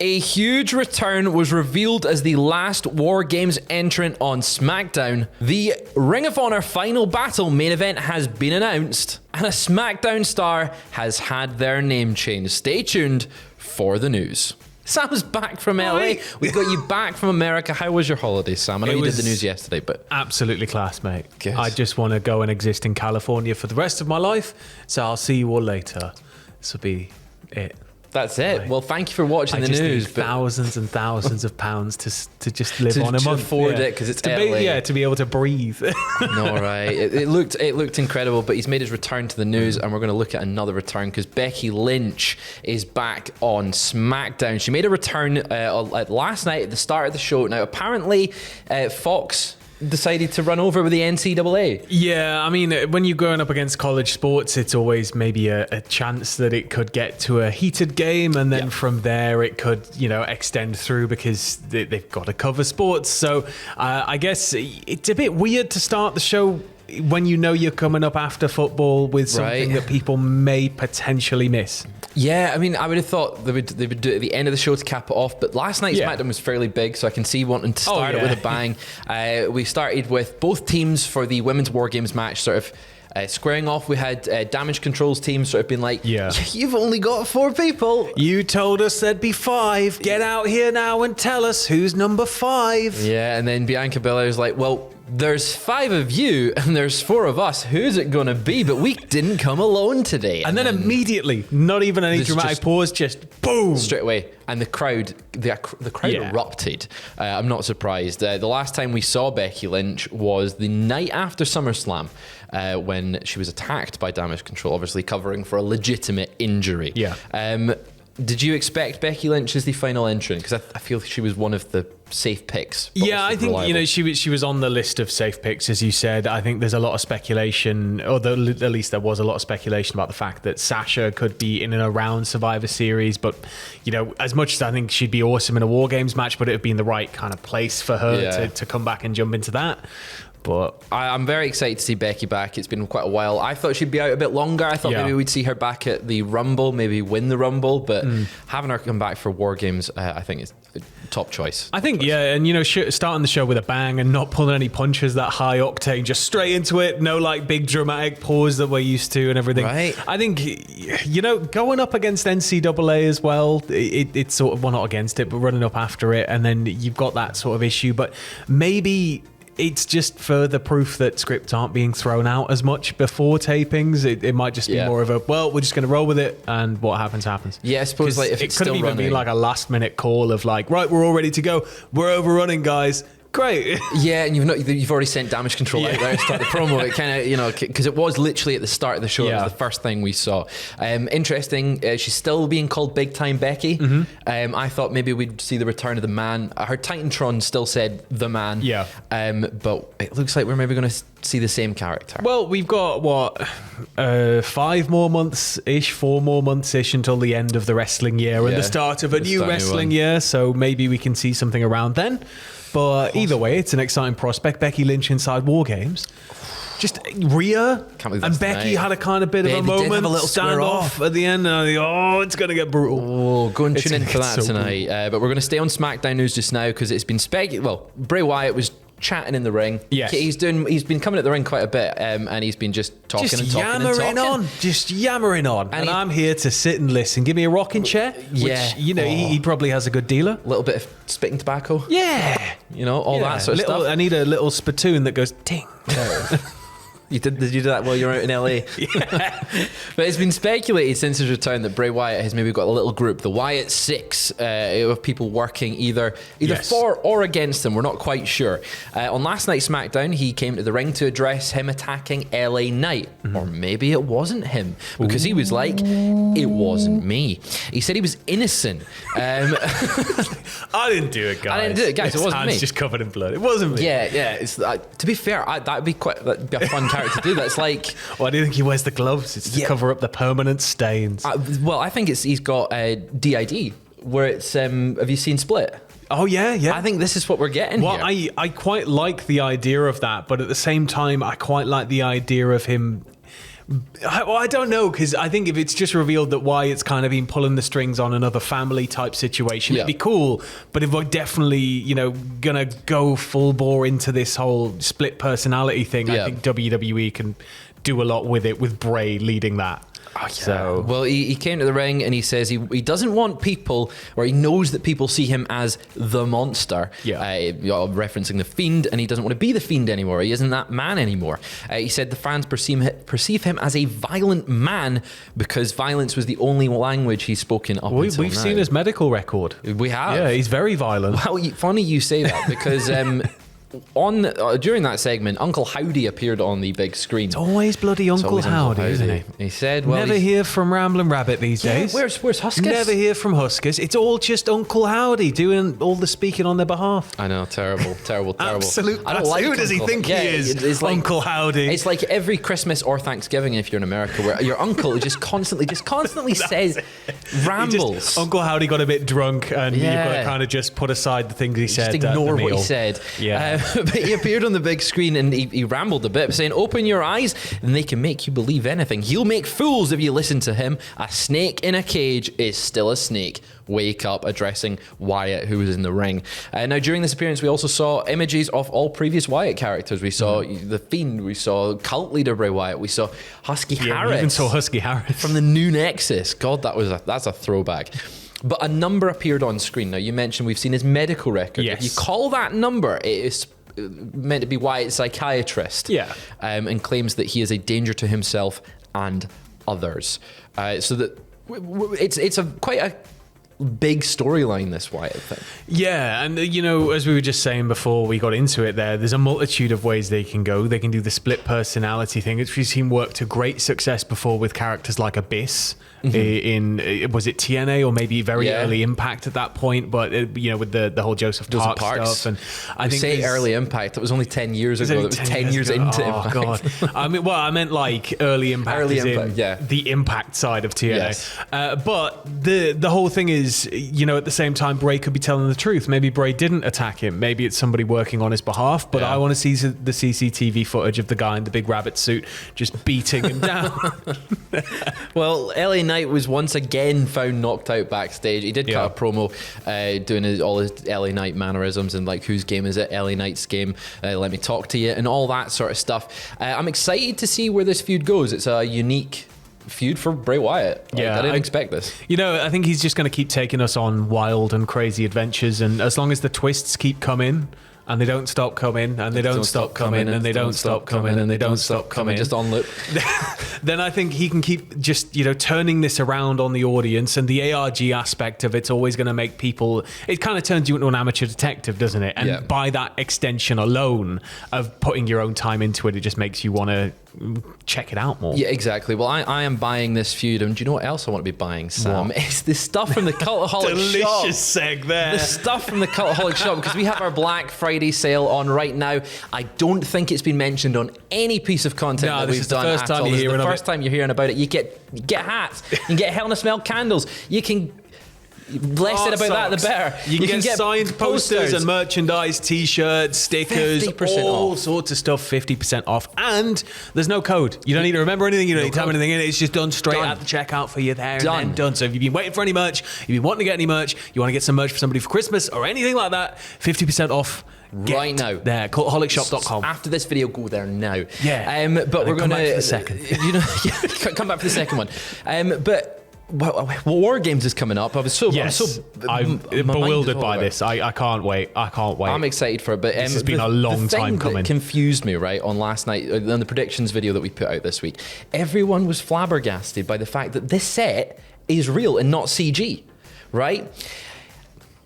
A huge return was revealed as the last WarGames entrant on SmackDown. The Ring of Honor Final Battle main event has been announced, and a SmackDown star has had their name changed. Stay tuned for the news. Sam's back from LA. We got you back from America. How was your holiday, Sam? I know you did the news yesterday, but... Absolutely class, mate. Good. I just want to go and exist in California for the rest of my life, so I'll see you all later. This will be it. That's it. Well, thank you for watching the news. Need thousands and thousands of pounds to just live on a month. To afford it because it's LA. To be able to breathe. No, right. It looked incredible, but he's made his return to the news, and we're going to look at another return because Becky Lynch is back on SmackDown. She made a return last night at the start of the show. Now, apparently, Fox decided to run over with the NCAA. Yeah, I mean, when you're going up against college sports, it's always maybe a chance that it could get to a heated game, and then from there it could, extend through because they've got to cover sports. So I guess it's a bit weird to start the show when you're coming up after football with something that people may potentially miss. Yeah, I mean, I would have thought they would do it at the end of the show to cap it off, but last night's SmackDown was fairly big, so I can see wanting to start it with a bang. We started with both teams for the women's WarGames match sort of squaring off. We had Damage Control's team sort of been like, you've only got 4 people. You told us there'd be 5. Get out here now and tell us who's number 5. Yeah, and then Bianca Belair's like, well, there's 5 of you and there's 4 of us. Who's it going to be? But we didn't come alone today. And then immediately, not even any dramatic pause, just boom. Straight away. And the crowd erupted. I'm not surprised. The last time we saw Becky Lynch was the night after SummerSlam when she was attacked by Damage Control, obviously covering for a legitimate injury. Yeah. Did you expect Becky Lynch as the final entrant? Because I feel she was one of the safe picks. Yeah, I think she was on the list of safe picks, as you said. I think there's a lot of speculation, or at least there was a lot of speculation about the fact that Sasha could be in and around Survivor Series. But as much as I think she'd be awesome in a WarGames match, but it would be in the right kind of place for her to come back and jump into that. But I'm very excited to see Becky back. It's been quite a while. I thought she'd be out a bit longer. I thought maybe we'd see her back at the Rumble, maybe win the Rumble. But having her come back for WarGames, I think is a top choice. I think, and starting the show with a bang and not pulling any punches, that high octane, just straight into it. No big dramatic pause that we're used to and everything. Right. I think, going up against NCAA as well, it's sort of, well, not against it, but running up after it. And then you've got that sort of issue. But maybe it's just further proof that scripts aren't being thrown out as much before tapings. It might just be more of a, well, we're just going to roll with it, and what happens, happens. Yeah, I suppose if it's still running. It could have even been like a last-minute call of like, right, we're all ready to go. We're overrunning, guys. Great. Yeah, and you've already sent Damage Control out there to start the promo. It kind of, because it was literally at the start of the show. It was the first thing we saw. Interesting. She's still being called Big Time Becky. I thought maybe we'd see the return of the man. Her Titantron still said the man. Yeah. But it looks like we're maybe going to see the same character. Well, we've got 5 more months-ish, 4 more months-ish until the end of the wrestling year and the start of a new wrestling year. So maybe we can see something around then. But either way, it's an exciting prospect. Becky Lynch inside WarGames. Just Rhea and Becky had a kind of bit of a moment, standoff at the end, and I think, it's going to get brutal. Oh, go and tune in for that tonight. But we're going to stay on SmackDown news just now because it's been speculated. Well, Bray Wyatt was chatting in the ring. Yes. He's been coming at the ring quite a bit, and he's been just talking and talking. Just yammering on. And I'm here to sit and listen. Give me a rocking chair, which, he probably has a good dealer. A little bit of spitting tobacco. Yeah. That sort of stuff. I need a little spittoon that goes ting. Did you do that while you were out in LA? Yeah. But it's been speculated since his return that Bray Wyatt has maybe got a little group, the Wyatt Six, of people working either for or against him. We're not quite sure. On last night's SmackDown, he came to the ring to address him attacking LA Knight. Or maybe it wasn't him, because he was like, it wasn't me. He said he was innocent. I didn't do it, guys. I didn't do it, guys. It wasn't me. His hands just covered in blood. It wasn't me. Yeah. It's, to be fair, that'd be a fun character to do that. It's like, why do you think he wears the gloves? It's to cover up the permanent stains. Well, I think he's got a DID where it's have you seen Split? Oh yeah. I think this is what we're getting here. I quite like the idea of that, but at the same time I quite like the idea of him I don't know, because I think if it's just revealed that Wyatt's kind of been pulling the strings on another family type situation, it'd be cool. But if we're definitely, gonna go full bore into this whole split personality thing, I think WWE can do a lot with it, with Bray leading that. Oh, yeah. So, well, he came to the ring and he says he doesn't want people, or he knows that people see him as the monster, referencing the Fiend, and he doesn't want to be the Fiend anymore. He isn't that man anymore. He said the fans perceive him as a violent man because violence was the only language he's spoken up until We've now. seen his medical record. We have. Yeah, he's very violent. Well, funny you say that because... during that segment, Uncle Howdy appeared on the big screen. It's always bloody Uncle Howdy, isn't it? He said, well... Never hear from Ramblin' Rabbit these days. Where's Huskus? Never hear from Huskus. It's all just Uncle Howdy doing all the speaking on their behalf. I know, terrible. Absolute. I don't like who does he think he is? It's like, Uncle Howdy. It's like every Christmas or Thanksgiving if you're in America, where your uncle just constantly says rambles. Uncle Howdy got a bit drunk, and you've got to kind of just put aside the things he said. Just ignore at the meal. what he said. Yeah. But he appeared on the big screen and he rambled a bit, saying, open your eyes and they can make you believe anything. He'll make fools if you listen to him. A snake in a cage is still a snake. Wake up, addressing Wyatt, who was in the ring. Now, during this appearance, we also saw images of all previous Wyatt characters. We saw the Fiend, we saw cult leader Bray Wyatt, we saw Husky Harris. We even saw Husky Harris. From the new Nexus. God, that's a throwback. But a number appeared on screen. Now, you mentioned we've seen his medical record. Yes. If you call that number, it is meant to be Wyatt's psychiatrist. Yeah. And claims that he is a danger to himself and others. So that it's quite a big storyline, this Wyatt thing. Yeah, and as we were just saying before we got into it there's a multitude of ways they can go. They can do the split personality thing, which we've seen work to great success before with characters like Abyss in was it TNA or maybe very early Impact at that point, but with the whole Joseph Parks stuff. And I think say early Impact, that was only 10 years ago. That was 10 years into Impact. God. I meant like early Impact, the Impact side of TNA. Yes. But the whole thing is, at the same time, Bray could be telling the truth. Maybe Bray didn't attack him. Maybe it's somebody working on his behalf. But I want to see the CCTV footage of the guy in the big rabbit suit just beating him down. Well, LA Knight was once again found knocked out backstage. He did cut a promo doing all his LA Knight mannerisms and like, whose game is it? LA Knight's game. Let me talk to you and all that sort of stuff. I'm excited to see where this feud goes. It's a unique feud for Bray Wyatt. I didn't expect this. I think he's just going to keep taking us on wild and crazy adventures, and as long as the twists keep coming and they don't stop coming and they don't stop coming and they don't stop coming and they don't stop coming, just on loop, then I think he can keep just turning this around on the audience. And the ARG aspect of it's always going to make people, it kind of turns you into an amateur detective, doesn't it? And by that extension alone of putting your own time into it, it just makes you want to check it out more. Yeah, exactly. Well, I am buying this feud, and do you know what else I want to be buying, Sam? What? It's the stuff from the Cultaholic shop. Delicious seg there. The stuff from the Cultaholic shop, because we have our Black Friday sale on right now. I don't think it's been mentioned on any piece of content that we've done at all. This is the first time you're hearing about it. You get hats, you can get Hell in a Smell candles, you can... Less said about that, the better. You can get signed posters and merchandise, t-shirts, stickers, all sorts of stuff, 50% off. And there's no code. You don't need to remember anything. You don't need to type anything in. It's just done straight at the checkout for you there. And then done. So if you've been waiting for any merch, if you've been wanting to get any merch, you want to get some merch for somebody for Christmas or anything like that, 50% off. Right now. There, cultaholicshop.com. After this video, go there now. Yeah. But we're going to... Come back for the second. Come back for the second one. But... WarGames is coming up. I'm so bewildered by this. I can't wait. I'm excited for it. But this has been a long time coming. That confused me, right, on last night, on the predictions video that we put out this week. Everyone was flabbergasted by the fact that this set is real and not CG, right?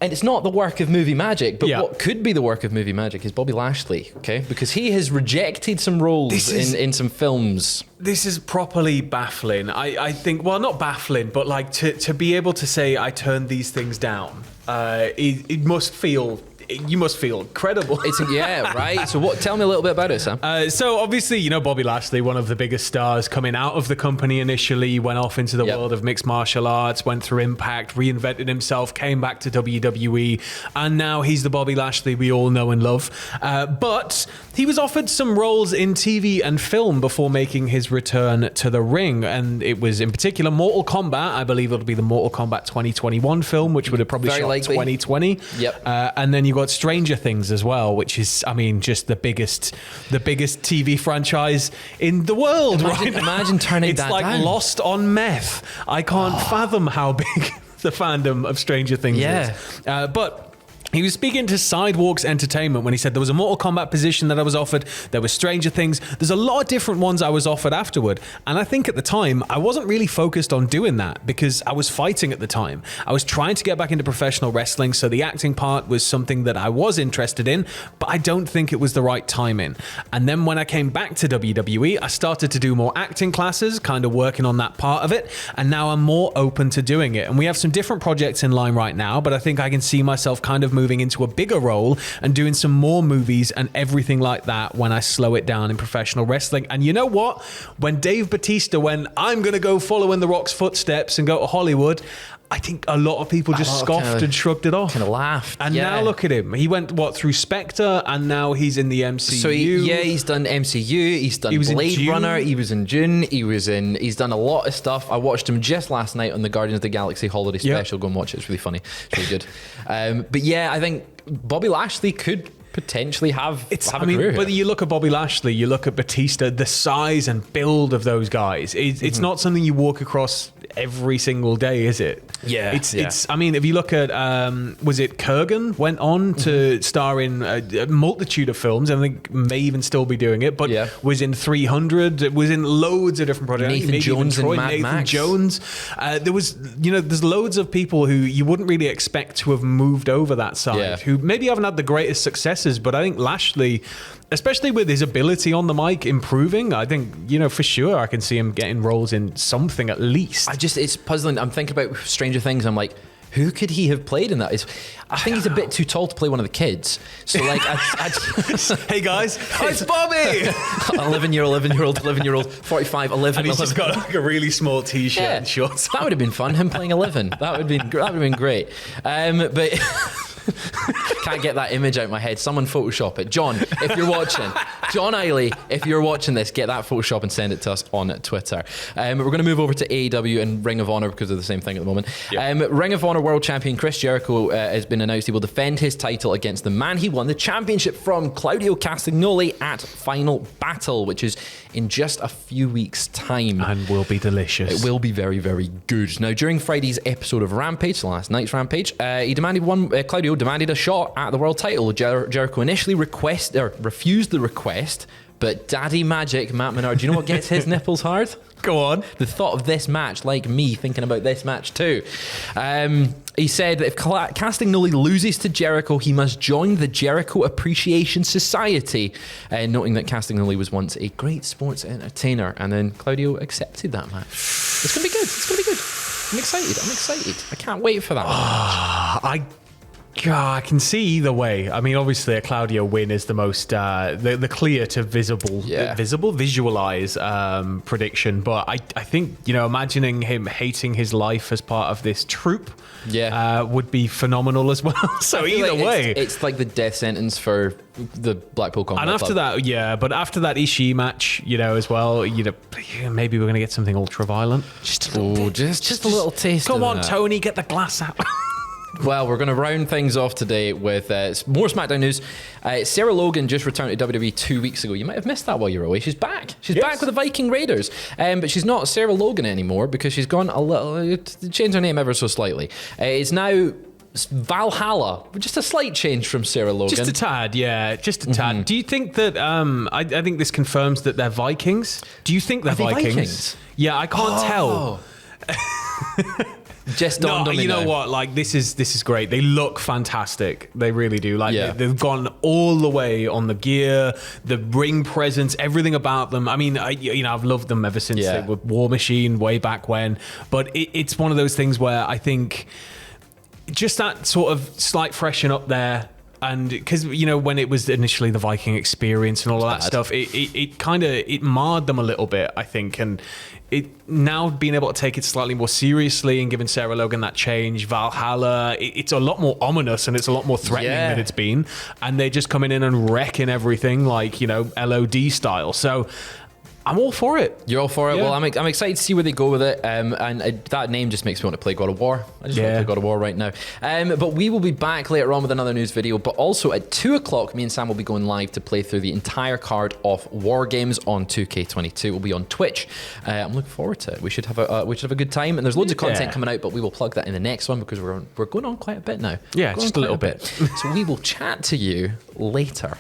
And it's not the work of movie magic, but what could be the work of movie magic is Bobby Lashley, okay? Because he has rejected some roles in some films. This is properly baffling. I think, well, not baffling, but like to be able to say I turned these things down, it must feel you must feel incredible. Yeah, right. So tell me a little bit about it, Sam. So obviously, you know, Bobby Lashley, one of the biggest stars coming out of the company initially, went off into the world of mixed martial arts, went through Impact, reinvented himself, came back to WWE, and now he's the Bobby Lashley we all know and love. But he was offered some roles in TV and film before making his return to the ring, and it was in particular Mortal Kombat. I believe it'll be the Mortal Kombat 2021 film, which would have probably shot 2020. Yep. And then you got Stranger Things as well, which is, I mean, just the biggest TV franchise in the world. Imagine turning it's that like down. Lost on meth. I can't fathom how big the fandom of Stranger Things is. But he was speaking to Sidewalks Entertainment when he said there was a Mortal Kombat position that I was offered. There was Stranger Things. There's a lot of different ones I was offered afterward. And I think at the time, I wasn't really focused on doing that because I was fighting at the time. I was trying to get back into professional wrestling. So the acting part was something that I was interested in, but I don't think it was the right timing. And then when I came back to WWE, I started to do more acting classes, kind of working on that part of it. And now I'm more open to doing it. And we have some different projects in line right now, but I think I can see myself kind of moving into a bigger role and doing some more movies and everything like that when I slow it down in professional wrestling. And you know what? When Dave Bautista went, I'm going to go follow in The Rock's footsteps and go to Hollywood, I think a lot of people just scoffed and shrugged it off. Kind of laughed. And now look at him. He went, through Spectre, and now he's in the MCU. So he's done MCU, he's done Blade Runner, he was in Dune, he's done a lot of stuff. I watched him just last night on the Guardians of the Galaxy holiday special. Go and watch it, it's really funny. It's really good. But yeah, I think Bobby Lashley could potentially have a career. But you look at Bobby Lashley, you look at Batista, the size and build of those guys. It's not something you walk across every single day, is it? Yeah. It's. I mean, if you look at, was it Kurgan went on to star in a multitude of films, and I think may even still be doing it, but was in 300, was in loads of different projects. Nathan Jones and Mad Nathan Max. Jones. There was, there's loads of people who you wouldn't really expect to have moved over that side, who maybe haven't had the greatest successes, but I think Lashley, especially with his ability on the mic improving, I think, for sure I can see him getting roles in something at least. It's puzzling. I'm thinking about Stranger Things. I'm like, who could he have played in that? I think he's a bit too tall to play one of the kids. So like, hey guys, it's Bobby. 11-year-old, 45, 11. And he's just got like a really small t-shirt and shorts. That would have been fun. Him playing 11. That would have been great. But. Can't get that image out of my head. Someone Photoshop it. John, if you're watching, John Eiley, if you're watching this, get that Photoshop and send it to us on Twitter. We're going to move over to AEW and Ring of Honor because they're the same thing at the moment. Ring of Honor World Champion Chris Jericho has been announced. He will defend his title against the man he won the championship from, Claudio Castagnoli, at Final Battle, which is in just a few weeks' time. And will be delicious. It will be very, very good. Now, during Friday's episode of Rampage, last night's Rampage, Claudio demanded a shot at the world title. Jericho initially refused the request, but Daddy Magic, Matt Menard, do you know what gets his nipples hard? Go on. The thought of this match, like me thinking about this match too. He said that if Castagnoli loses to Jericho, he must join the Jericho Appreciation Society, noting that Castagnoli was once a great sports entertainer, and then Claudio accepted that match. It's going to be good. I'm excited. I can't wait for that match. I can see either way. I mean, obviously, a Claudio win is the most the clear to visualize prediction. But I think imagining him hating his life as part of this troupe, would be phenomenal as well. So either way, it's like the death sentence for the Blackpool Combat Club. And after that, but after that Ishii match, as well, maybe we're gonna get something ultra violent. Just a little taste. Come on, Tony, get the glass out. Well, we're going to round things off today with more SmackDown news. Sarah Logan just returned to WWE 2 weeks ago. You might have missed that while you were away. She's back. She's back with the Viking Raiders. But she's not Sarah Logan anymore because she's gone changed her name ever so slightly. It's now Valhalla. Just a slight change from Sarah Logan. Just a tad, yeah. Just a tad. Mm-hmm. Do you think that, I think this confirms that they're Vikings? Do you think they're Vikings? Yeah, I can't tell. Just dawned on me. You know what? Like this is great. They look fantastic. They really do. Like they've gone all the way on the gear, the ring presence, everything about them. I mean, I've loved them ever since they were War Machine way back when. But it's one of those things where I think just that sort of slight freshen up there And because, you know, when it was initially the Viking experience and all of that stuff, it kind of marred them a little bit, I think. And it now being able to take it slightly more seriously and giving Sarah Logan that change, Valhalla, it's a lot more ominous and it's a lot more threatening than it's been. And they're just coming in and wrecking everything like, you know, LOD style. So I'm all for it. You're all for it? Yeah. Well, I'm excited to see where they go with it. That name just makes me want to play God of War. I just want to play God of War right now. But we will be back later on with another news video. But also at 2 o'clock, me and Sam will be going live to play through the entire card of WarGames on 2K22. We'll be on Twitch. I'm looking forward to it. We should have a good time. And there's loads of content coming out, but we will plug that in the next one because we're going on quite a bit now. Yeah, just a little bit. So we will chat to you later.